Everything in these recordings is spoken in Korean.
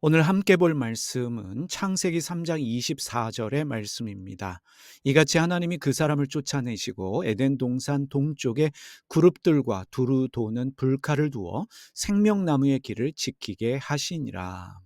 오늘 함께 볼 말씀은 창세기 3장 24절의 말씀입니다. 이같이 하나님이 그 사람을 쫓아내시고 에덴 동산 동쪽에 그룹들과 두루 도는 불칼을 두어 생명나무의 길을 지키게 하시니라.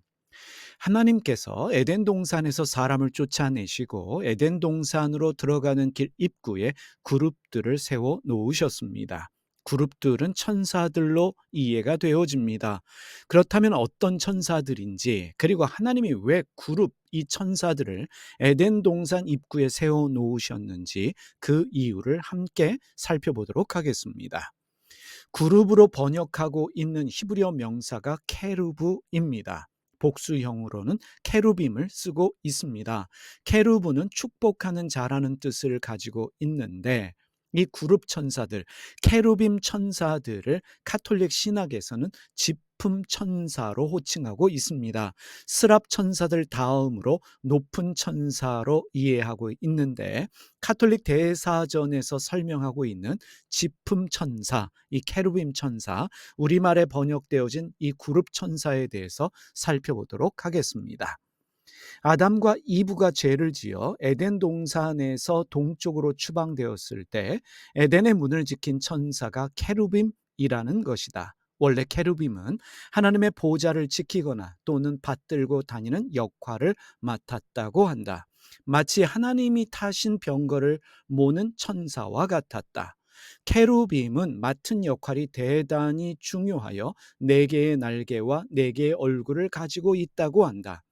하나님께서 에덴 동산에서 사람을 쫓아내시고 에덴 동산으로 들어가는 길 입구에 그룹들을 세워 놓으셨습니다. 그룹들은 천사들로 이해가 되어집니다. 그렇다면 어떤 천사들인지, 그리고 하나님이 왜 그룹 이 천사들을 에덴 동산 입구에 세워 놓으셨는지 그 이유를 함께 살펴보도록 하겠습니다. 그룹으로 번역하고 있는 히브리어 명사가 케루브입니다. 복수형으로는 케루빔을 쓰고 있습니다. 케루브는 축복하는 자라는 뜻을 가지고 있는데, 이 그룹 천사들, 케루빔 천사들을 가톨릭 신학에서는 지품 천사로 호칭하고 있습니다. 스랍 천사들 다음으로 높은 천사로 이해하고 있는데, 가톨릭 대사전에서 설명하고 있는 지품 천사, 이 케루빔 천사, 우리말에 번역되어진 이 그룹 천사에 대해서 살펴보도록 하겠습니다. 아담과 이브가 죄를 지어 에덴 동산에서 동쪽으로 추방되었을 때 에덴의 문을 지킨 천사가 케루빔이라는 것이다. 원래 케루빔은 하나님의 보좌를 지키거나 또는 받들고 다니는 역할을 맡았다고 한다. 마치 하나님이 타신 병거를 모는 천사와 같았다. 케루빔은 맡은 역할이 대단히 중요하여 네 개의 날개와 네 개의 얼굴을 가지고 있다고 한다.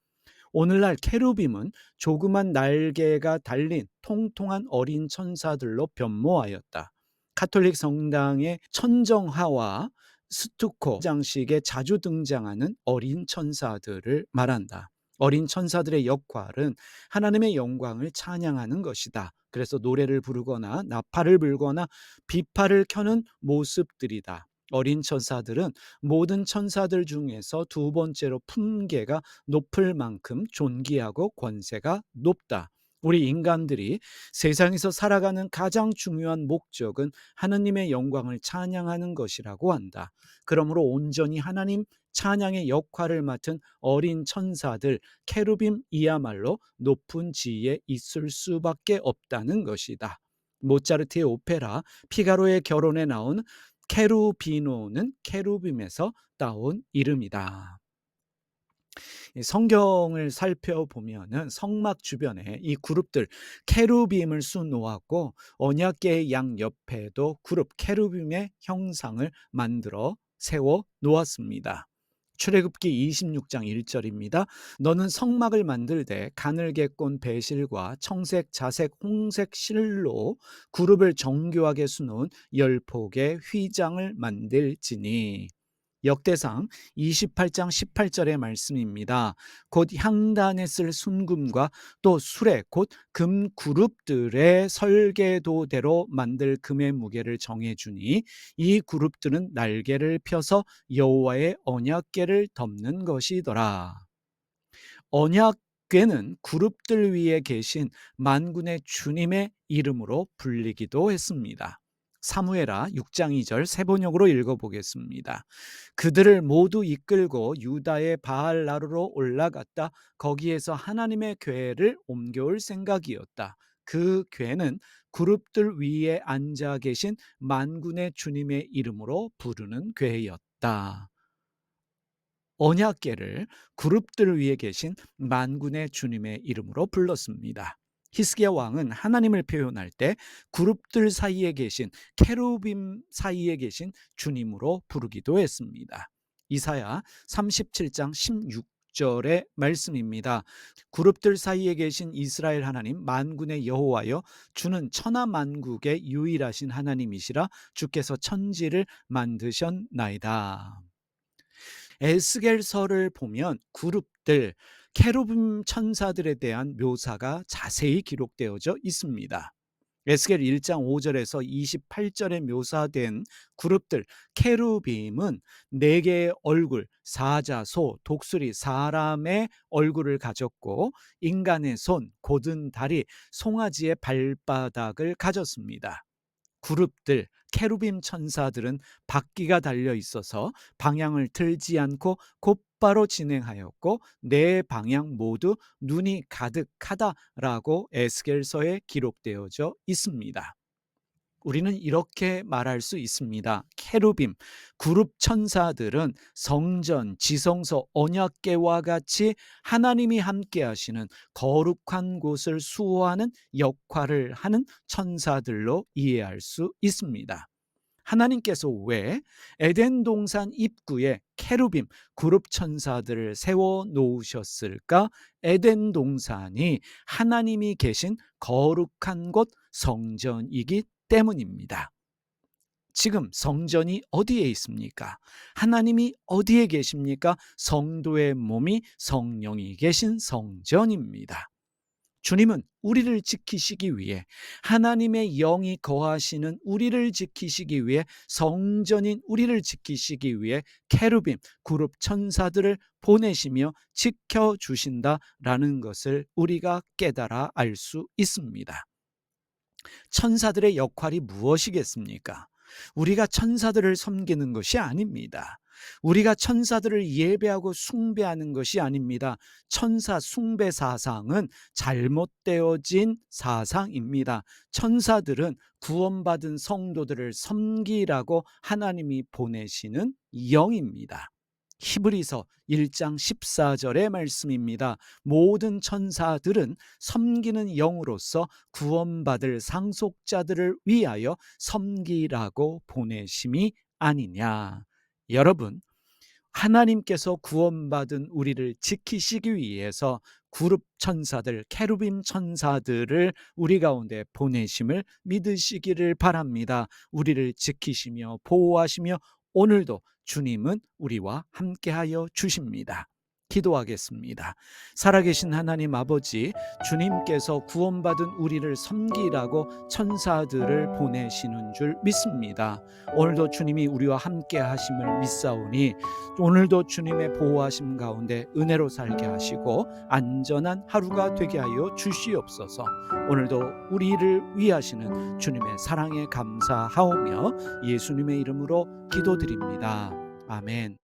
오늘날 케루빔은 조그만 날개가 달린 통통한 어린 천사들로 변모하였다. 가톨릭 성당의 천정화와 스투코 장식에 자주 등장하는 어린 천사들을 말한다. 어린 천사들의 역할은 하나님의 영광을 찬양하는 것이다. 그래서 노래를 부르거나 나팔을 불거나 비파를 켜는 모습들이다. 어린 천사들은 모든 천사들 중에서 두 번째로 품계가 높을 만큼 존귀하고 권세가 높다. 우리 인간들이 세상에서 살아가는 가장 중요한 목적은 하나님의 영광을 찬양하는 것이라고 한다. 그러므로 온전히 하나님 찬양의 역할을 맡은 어린 천사들, 케루빔이야말로 높은 지위에 있을 수밖에 없다는 것이다. 모차르트의 오페라 피가로의 결혼에 나온 케루비노는 케루빔에서 따온 이름이다. 성경을 살펴보면은 성막 주변에 이 그룹들 케루빔을 수놓았고 언약궤의 양 옆에도 그룹 케루빔의 형상을 만들어 세워 놓았습니다. 출애굽기 26장 1절입니다. 너는 성막을 만들되 가늘게 꼰 배실과 청색, 자색, 홍색 실로 그룹을 정교하게 수놓은 10폭의 휘장을 만들지니. 역대상 28장 18절의 말씀입니다. 곧 향단에 쓸 순금과 또 수레 곧 금 그룹들의 설계도대로 만들 금의 무게를 정해주니 이 그룹들은 날개를 펴서 여호와의 언약궤를 덮는 것이더라. 언약궤는 그룹들 위에 계신 만군의 주님의 이름으로 불리기도 했습니다. 사무엘하 6장 2절 세 번역으로 읽어보겠습니다. 그들을 모두 이끌고 유다의 바알 나루로 올라갔다. 거기에서 하나님의 궤를 옮겨올 생각이었다. 그 궤는 그룹들 위에 앉아 계신 만군의 주님의 이름으로 부르는 궤였다. 언약궤를 그룹들 위에 계신 만군의 주님의 이름으로 불렀습니다. 히스기야 왕은 하나님을 표현할 때 그룹들 사이에 계신 케루빔 사이에 계신 주님으로 부르기도 했습니다. 이사야 37장 16절의 말씀입니다. 그룹들 사이에 계신 이스라엘 하나님 만군의 여호와여 주는 천하 만국의 유일하신 하나님이시라 주께서 천지를 만드셨나이다. 에스겔서를 보면 그룹들 케루빔 천사들에 대한 묘사가 자세히 기록되어져 있습니다. 에스겔 1장 5절에서 28절에 묘사된 그룹들 케루빔은 네 개의 얼굴, 사자, 소, 독수리, 사람의 얼굴을 가졌고 인간의 손, 곧은 다리, 송아지의 발바닥을 가졌습니다. 그룹들, 케루빔 천사들은 바퀴가 달려 있어서 방향을 틀지 않고 곧바로 진행하였고 네 방향 모두 눈이 가득하다라고 에스겔서에 기록되어져 있습니다. 우리는 이렇게 말할 수 있습니다. 케루빔, 그룹 천사들은 성전, 지성소, 언약궤와 같이 하나님이 함께 하시는 거룩한 곳을 수호하는 역할을 하는 천사들로 이해할 수 있습니다. 하나님께서 왜 에덴 동산 입구에 케루빔, 그룹 천사들을 세워 놓으셨을까? 에덴 동산이 하나님이 계신 거룩한 곳 성전이기 때문입니다. 지금 성전이 어디에 있습니까? 하나님이 어디에 계십니까? 성도의 몸이 성령이 계신 성전입니다. 주님은 우리를 지키시기 위해, 하나님의 영이 거하시는 우리를 지키시기 위해, 성전인 우리를 지키시기 위해 케루빔, 그룹 천사들을 보내시며 지켜주신다라는 것을 우리가 깨달아 알 수 있습니다. 천사들의 역할이 무엇이겠습니까? 우리가 천사들을 섬기는 것이 아닙니다. 우리가 천사들을 예배하고 숭배하는 것이 아닙니다. 천사 숭배 사상은 잘못되어진 사상입니다. 천사들은 구원받은 성도들을 섬기라고 하나님이 보내시는 영입니다. 히브리서 1장 14절의 말씀입니다. 모든 천사들은 섬기는 영으로서 구원받을 상속자들을 위하여 섬기라고 보내심이 아니냐. 여러분, 하나님께서 구원받은 우리를 지키시기 위해서 그룹 천사들, 케루빔 천사들을 우리 가운데 보내심을 믿으시기를 바랍니다. 우리를 지키시며 보호하시며 오늘도 주님은 우리와 함께하여 주십니다. 기도하겠습니다. 살아계신 하나님 아버지, 주님께서 구원받은 우리를 섬기라고 천사들을 보내시는 줄 믿습니다. 오늘도 주님이 우리와 함께 하심을 믿사오니 오늘도 주님의 보호하심 가운데 은혜로 살게 하시고 안전한 하루가 되게 하여 주시옵소서. 오늘도 우리를 위하시는 주님의 사랑에 감사하오며 예수님의 이름으로 기도드립니다. 아멘.